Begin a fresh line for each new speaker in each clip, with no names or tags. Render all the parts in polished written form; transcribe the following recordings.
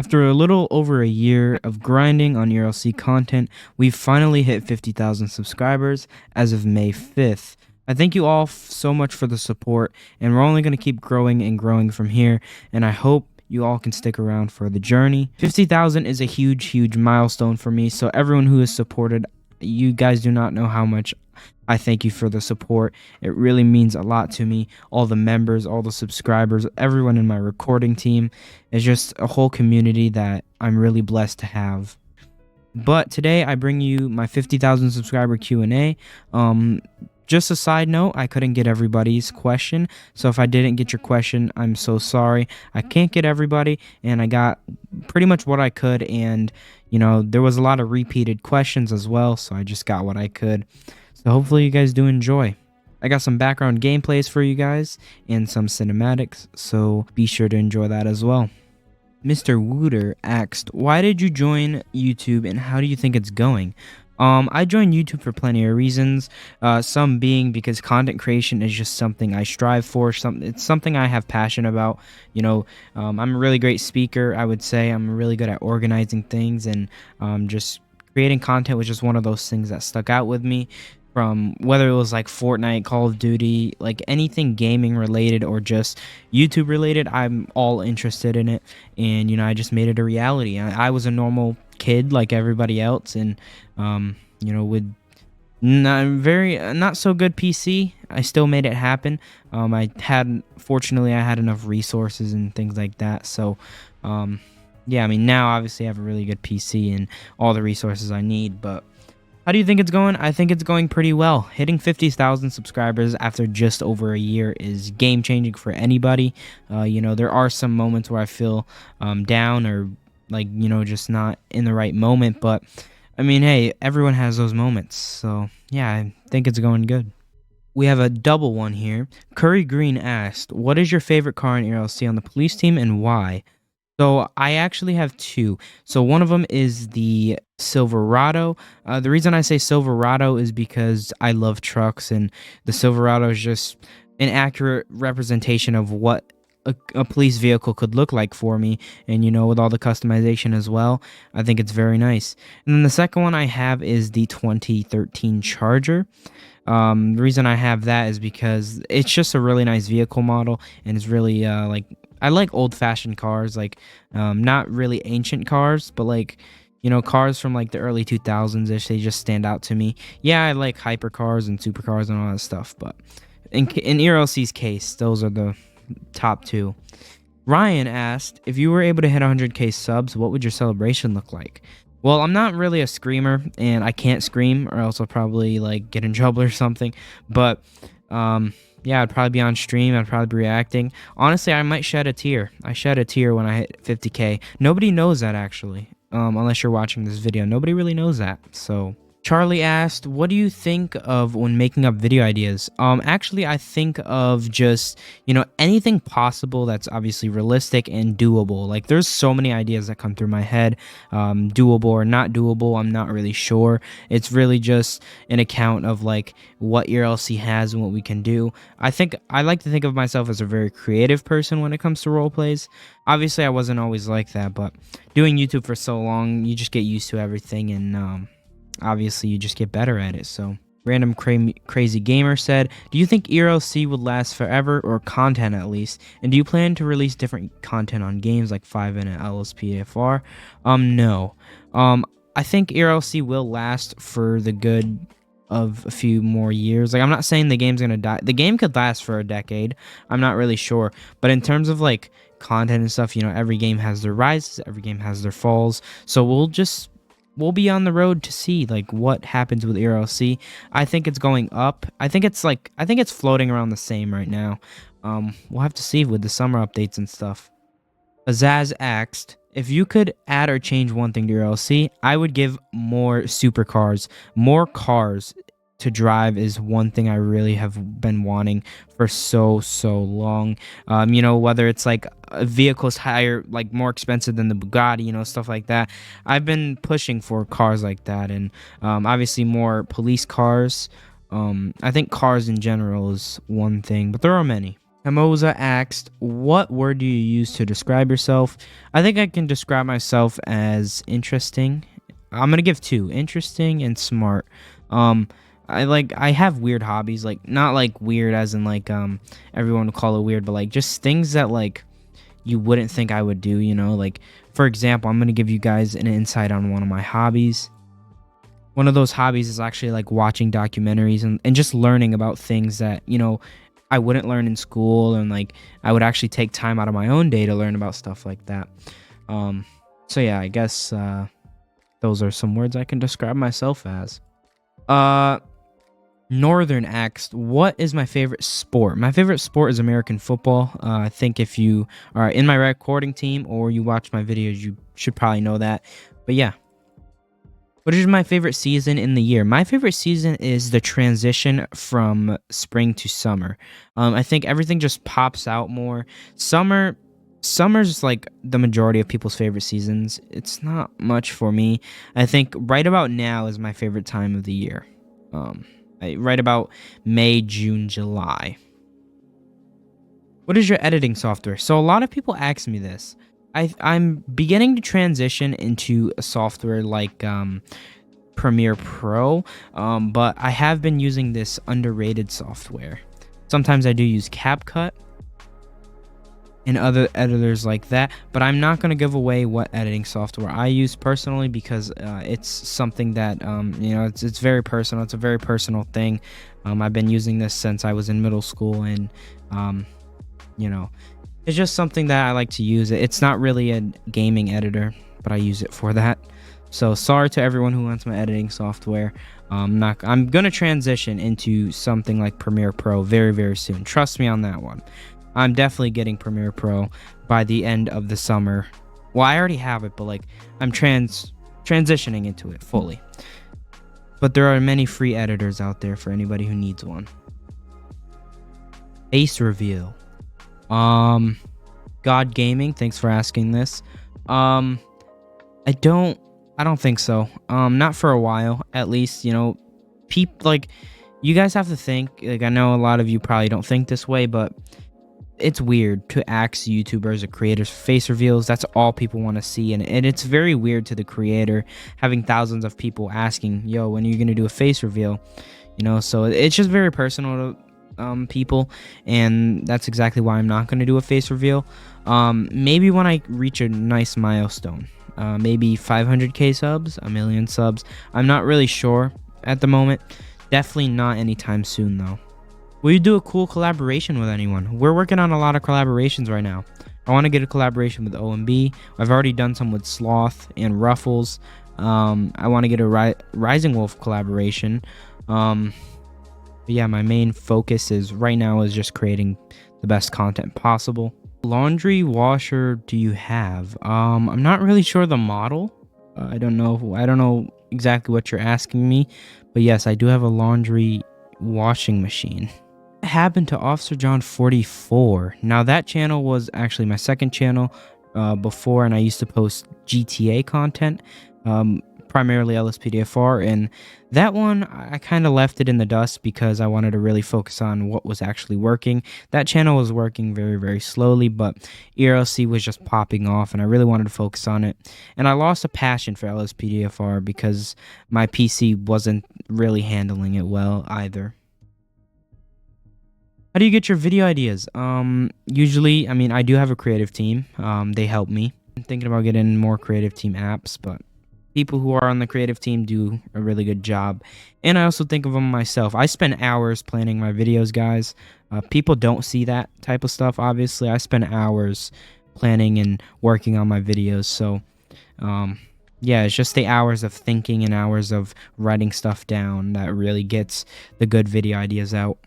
After a little over a year of grinding on ERLC content, we've finally hit 50,000 subscribers as of May 5th. I thank you all so much for the support, and we're only going to keep growing and growing from here, and I hope you all can stick around for the journey. 50,000 is a huge milestone for me, so everyone who has supported, you guys do not know how much I thank you for the support. It really means a lot to me. All the members, all the subscribers, everyone in my recording team is just a whole community that I'm really blessed to have. But today I bring you my 50,000 subscriber Q&A. Just a side note, I couldn't get everybody's question, so if I didn't get your question, I'm so sorry. I can't get everybody, and I got pretty much what I could, and there was a lot of repeated questions as well, so I just got what I could. So hopefully you guys do enjoy. I got some background gameplays for you guys and some cinematics, so be sure to enjoy that as well. Mr. Wooter asked, why did you join YouTube and how do you think it's going? I joined YouTube for plenty of reasons, some being because content creation is just something I strive for. It's something I have passion about. I'm a really great speaker, I would say. I'm really good at organizing things, and just creating content was just one of those things that stuck out with me. From whether it was like Fortnite, Call of Duty, like anything gaming related or just YouTube related, I'm all interested in it. And, I just made it a reality. I was a normal kid like everybody else. And, with not so good PC, I still made it happen. Fortunately, I had enough resources and things like that. So, yeah, now obviously I have a really good PC and all the resources I need, but how do you think it's going? I think it's going pretty well. Hitting 50,000 subscribers after just over a year is game-changing for anybody. There are some moments where I feel down or just not in the right moment. But, hey, everyone has those moments. So, yeah, I think it's going good. We have a double one here. Curry Green asked, what is your favorite car in ERLC on the police team and why? So I actually have two. So one of them is the Silverado. The reason I say Silverado is because I love trucks, and the Silverado is just an accurate representation of what a police vehicle could look like for me. And, with all the customization as well, I think it's very nice. And then the second one I have is the 2013 Charger. The reason I have that is because it's just a really nice vehicle model, and it's really I like old-fashioned cars, not really ancient cars, but cars from the early 2000s-ish. They just stand out to me. Yeah, I like hypercars and supercars and all that stuff, but in ERLC's case, those are the top two. Ryan asked, if you were able to hit 100k subs, what would your celebration look like? Well, I'm not really a screamer, and I can't scream, or else I'll probably get in trouble or something. But yeah, I'd probably be on stream. I'd probably be reacting. Honestly, I might shed a tear. I shed a tear when I hit 50k. Nobody knows that, actually, unless you're watching this video. Nobody really knows that. So Charlie asked, what do you think of when making up video ideas? Actually, I think of just, anything possible that's obviously realistic and doable. There's so many ideas that come through my head, doable or not doable, I'm not really sure. It's really just an account of what ERLC has and what we can do. I like to think of myself as a very creative person when it comes to role plays. Obviously, I wasn't always like that, but doing YouTube for so long, you just get used to everything, and obviously you just get better at it. So Random Crazy Gamer said, do you think ERLC would last forever, or content at least? And do you plan to release different content on games like 5 and LSPFR? No. I think ERLC will last for the good of a few more years. I'm not saying the game's gonna die. The game could last for a decade. I'm not really sure. But in terms of content and stuff, every game has their rises, every game has their falls. So we'll be on the road to see what happens with ERLC. I think it's going up. I think it's floating around the same right now. We'll have to see with the summer updates and stuff. Azaz asked, if you could add or change one thing to ERLC, I would give more supercars. More cars to drive is one thing I really have been wanting for so long. Whether it's a vehicle's higher, more expensive than the Bugatti, stuff like that. I've been pushing for cars like that, and obviously more police cars. I think cars in general is one thing, but there are many. Hamoza asked, what word do you use to describe yourself? I think I can describe myself as interesting. I'm gonna give two: interesting and smart. Um, I have weird hobbies, like not like weird as in like everyone would call it weird, but like just things that like you wouldn't think I would do. You know, like for example, I'm gonna give you guys an insight on one of my hobbies. One of those hobbies is actually like watching documentaries and just learning about things that, you know, I wouldn't learn in school, and like I would actually take time out of my own day to learn about stuff like that. Um, so yeah, I guess those are some words I can describe myself as. Uh, Northern asked, what is my favorite sport? My favorite sport is American football. I think if you are in my recording team or you watch my videos, you should probably know that. But yeah. What is my favorite season in the year? My favorite season is the transition from spring to summer. I think everything just pops out more. Summer's like the majority of people's favorite seasons. It's not much for me. I think right about now is my favorite time of the year. Right about May, June, July. What is your editing software? So a lot of people ask me this. I'm beginning to transition into a software like Premiere Pro, but I have been using this underrated software. Sometimes I do use CapCut and other editors like that, but I'm not going to give away what editing software I use personally because it's something that you know, it's very personal. It's a very personal thing. I've been using this since I was in middle school, and you know, it's just something that I like to use. It's not really a gaming editor, but I use it for that. So sorry to everyone who wants my editing software. I'm gonna transition into something like Premiere Pro very, very soon. Trust me on that one. I'm definitely getting Premiere Pro by the end of the summer. Well, I already have it, but like I'm transitioning into it fully. But there are many free editors out there for anybody who needs one. Face reveal. God Gaming, thanks for asking this. I don't think so. Not for a while, at least. You know, like, you guys have to think. Like, I know a lot of you probably don't think this way, but it's weird to ask YouTubers or creators for face reveals. That's all people want to see, and it's very weird to the creator having thousands of people asking, "Yo, when are you gonna do a face reveal?" You know, so it's just very personal to people, and that's exactly why I'm not going to do a face reveal. Maybe when I reach a nice milestone, maybe 500k subs, a million subs. I'm not really sure at the moment. Definitely not anytime soon though. Will you do a cool collaboration with anyone? We're working on a lot of collaborations right now. I want to get a collaboration with OMB. I've already done some with Sloth and Ruffles. I want to get a Rising Wolf collaboration. But yeah, my main focus is right now is just creating the best content possible. Laundry washer do you have? I'm not really sure the model. I don't know exactly what you're asking me, but yes, I do have a laundry washing machine. What happened to Officer John 44? Now that channel was actually my second channel before, and I used to post GTA content. Primarily LSPDFR, and that one I kind of left it in the dust because I wanted to really focus on what was actually working. That channel was working very, very slowly, but ERLC was just popping off, and I really wanted to focus on it. And I lost a passion for LSPDFR because my PC wasn't really handling it well either. How do you get your video ideas? Usually, I mean, I do have a creative team. They help me. I'm thinking about getting more creative team apps, but people who are on the creative team do a really good job. And I also think of them myself. I spend hours planning my videos, guys. People don't see that type of stuff, obviously. I spend hours planning and working on my videos. So, yeah, it's just the hours of thinking and hours of writing stuff down that really gets the good video ideas out.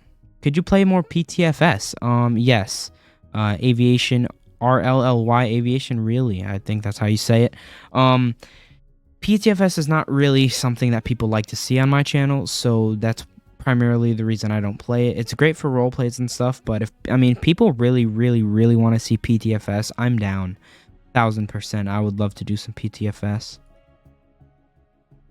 Could you play more PTFS? Yes. Aviation, RLLY, Aviation, really. I think that's how you say it. PTFS is not really something that people like to see on my channel, so that's primarily the reason I don't play it. It's great for role plays and stuff, but if people really want to see PTFS, I'm down 1000%. I would love to do some PTFS.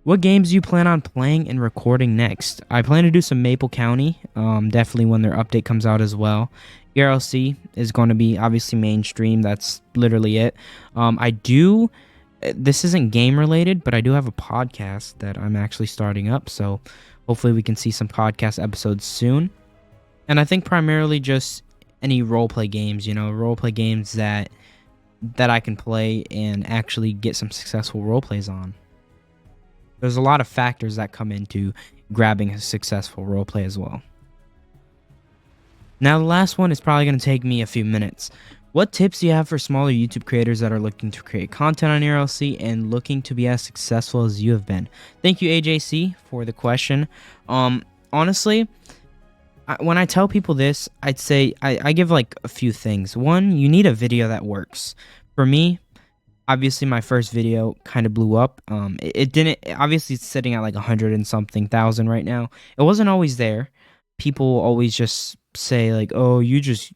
What games do you plan on playing and recording next? I plan to do some Maple County, definitely when their update comes out as well. ERLC is going to be obviously mainstream. That's literally it. I do. This isn't game related, but I do have a podcast that I'm actually starting up. So hopefully we can see some podcast episodes soon. And I think primarily just any roleplay games. Roleplay games that I can play and actually get some successful roleplays on. There's a lot of factors that come into grabbing a successful roleplay as well. Now, the last one is probably going to take me a few minutes. What tips do you have for smaller YouTube creators that are looking to create content on ERLC and looking to be as successful as you have been? Thank you, AJC, for the question. Honestly, when I tell people this, I'd say I give like a few things. One, you need a video that works. For me, obviously my first video kind of blew up. It didn't, obviously it's sitting at like 100 and something thousand right now. It wasn't always there. People always just say like, oh, you just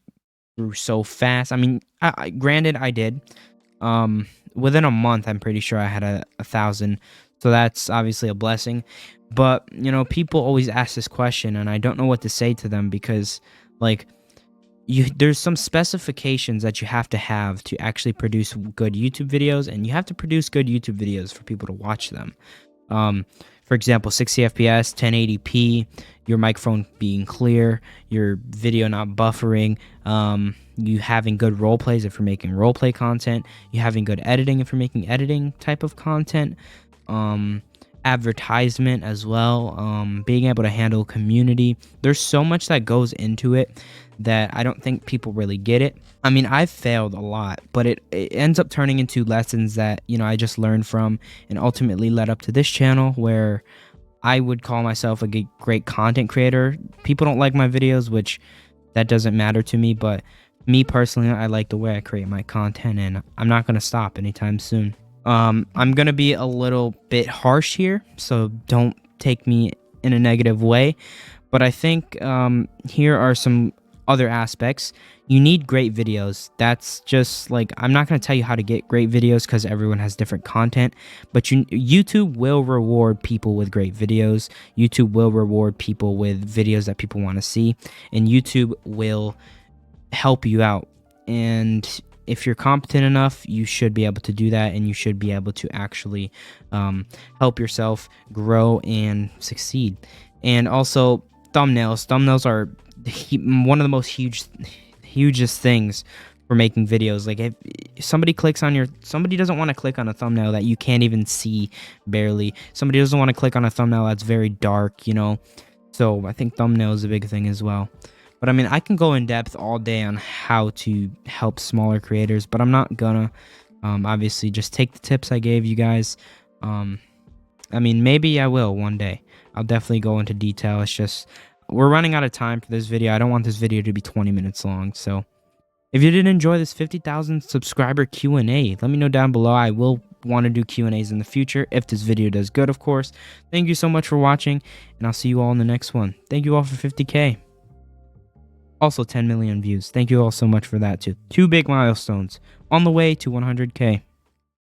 grew so fast. I mean, granted I did. Within a month, I'm pretty sure I had a 1,000. So that's obviously a blessing. But, people always ask this question and I don't know what to say to them because like, there's some specifications that you have to actually produce good YouTube videos, and you have to produce good YouTube videos for people to watch them. For example, 60 FPS, 1080p, your microphone being clear, your video not buffering, you having good role plays if you're making role play content, you having good editing if you're making editing type of content, advertisement as well, being able to handle community. There's so much that goes into it that I don't think people really get it. I mean, I've failed a lot, but it ends up turning into lessons that, I just learned from and ultimately led up to this channel where I would call myself a great content creator. People don't like my videos, which that doesn't matter to me, but me personally, I like the way I create my content and I'm not going to stop anytime soon. I'm going to be a little bit harsh here, so don't take me in a negative way, but I think here are some other aspects. You need great videos. That's just like, I'm not going to tell you how to get great videos because everyone has different content, but YouTube will reward people with great videos. YouTube will reward people with videos that people want to see, and YouTube will help you out. And if you're competent enough, you should be able to do that, and you should be able to actually help yourself grow and succeed. And also, thumbnails are one of the most hugest things for making videos. Like if somebody doesn't want to click on a thumbnail that you can't even see barely. Somebody doesn't want to click on a thumbnail that's very dark, So I think thumbnail is a big thing as well. But I mean, I can go in depth all day on how to help smaller creators, but I'm not gonna. Obviously, just take the tips I gave you guys. I mean, maybe I will one day. I'll definitely go into detail. It's just, we're running out of time for this video. I don't want this video to be 20 minutes long. So if you did enjoy this 50,000 subscriber Q&A, let me know down below. I will want to do Q&As in the future if this video does good, of course. Thank you so much for watching, and I'll see you all in the next one. Thank you all for 50K. Also 10 million views. Thank you all so much for that too. 2 big milestones on the way to 100K.